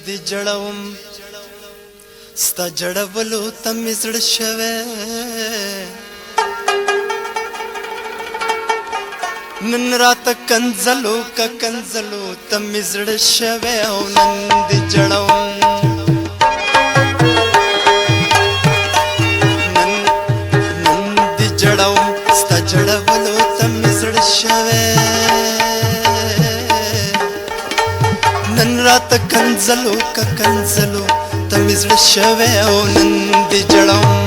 دی جړوم ستا جړولو ته مې زړه شوی نن راته کنځلو که کنځلو ته مې زړه شوی او نن دی جړوم نن دی جړوم ستا جړولو ته مې زړه شوی نن راته کنځلو که کنځلو ته مې زړه شوی او نن دی جړوم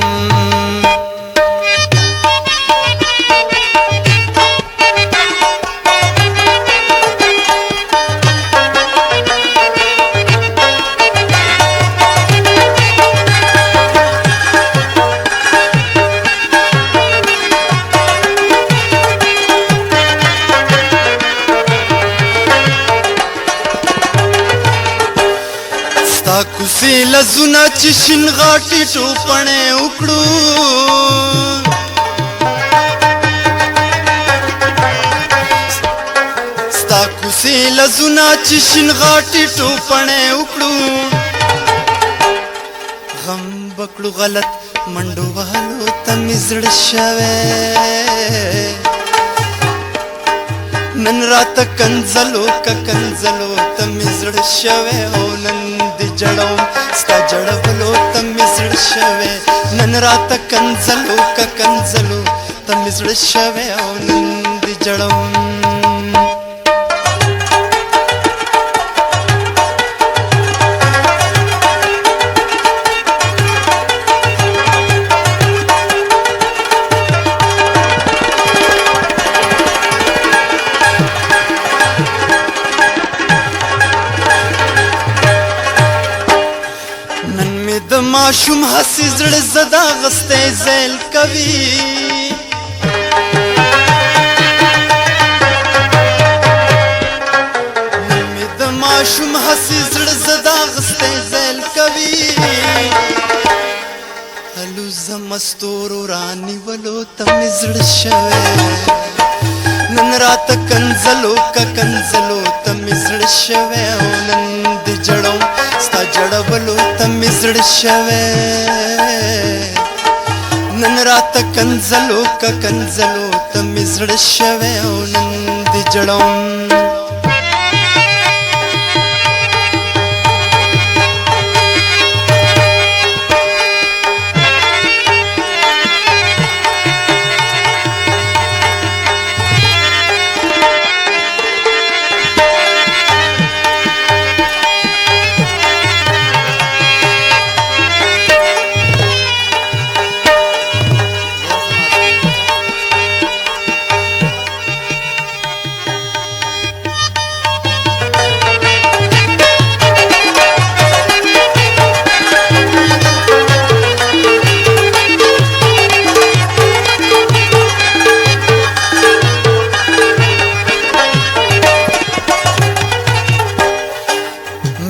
ستا کوڅې لزونه چې شین غاټې ټوپڼې وکړو ستا کوڅې لزونه چې شین غاټې ټوپڼې وکړو غم بکړو غلط منډو وهلو ته مې زړه شوی نن راته کنځلو که کنځلو ته مې زړه شوی او نن دی جړوم ستا جړولو ته مې زړه شوی نن راته کنځلو که کنځلو ته مې زړه شوی او نن دی جړوم د ماشوم هسې زړه زده غستی زیل کوي نن مې د ماشوم هسې زړه زده غستی زیل کوي هلوزه مستورو رانیولو ته مې زړه شوی نن راته کنځلو که کنځلو ته مې زړه شوی او نن دی جړوم ستا جړولو ته مې زړه شوی نن راته کنځلو که کنځلو ته مې زړه شوی او نن دی جړوم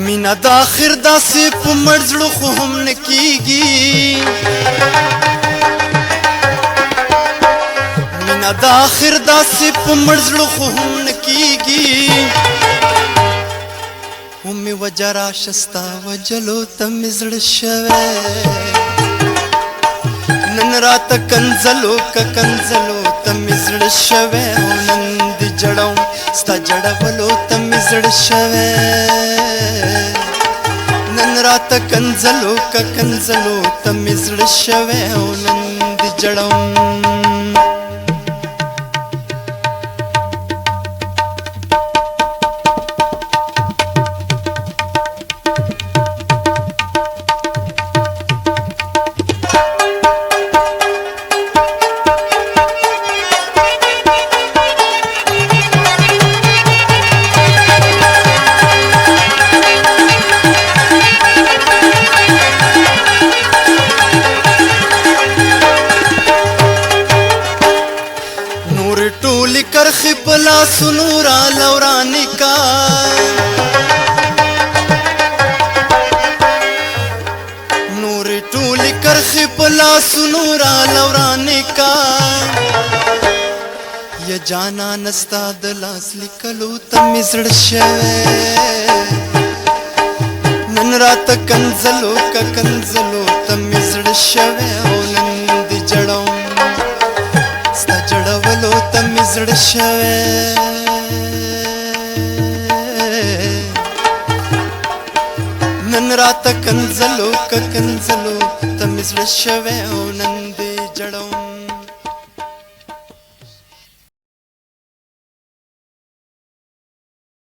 مینا د اخر داسې په مړ زړه خو هم نه کېږي مینا د اخر داسې په مړ زړه خو هم نه کېږي ومې وجه راشه ستا وجلو ته مې زړه شوی نن راته کنځلو که کنځلو ته مې زړه شوی او نن دی جړوم ستا جړولو ته مې زړه شوی نن راته کنځلو که کنځلو ته مې زړه شوی او نن دی جړوم ټولې کرښې په لاسونو راله ورانې کا نورې ټولې کرښې په لاسونو راله ورانې کا یا جانان ستا د لاس لیکلو ته مې زړه شوی रात कंजलो तमी जड़ शवे हो नंदी जड़ो स्ता जड़वलो तमी जड़ शवे नन रात कंजलो तमी जड़ शवे हो नंदी जड़ो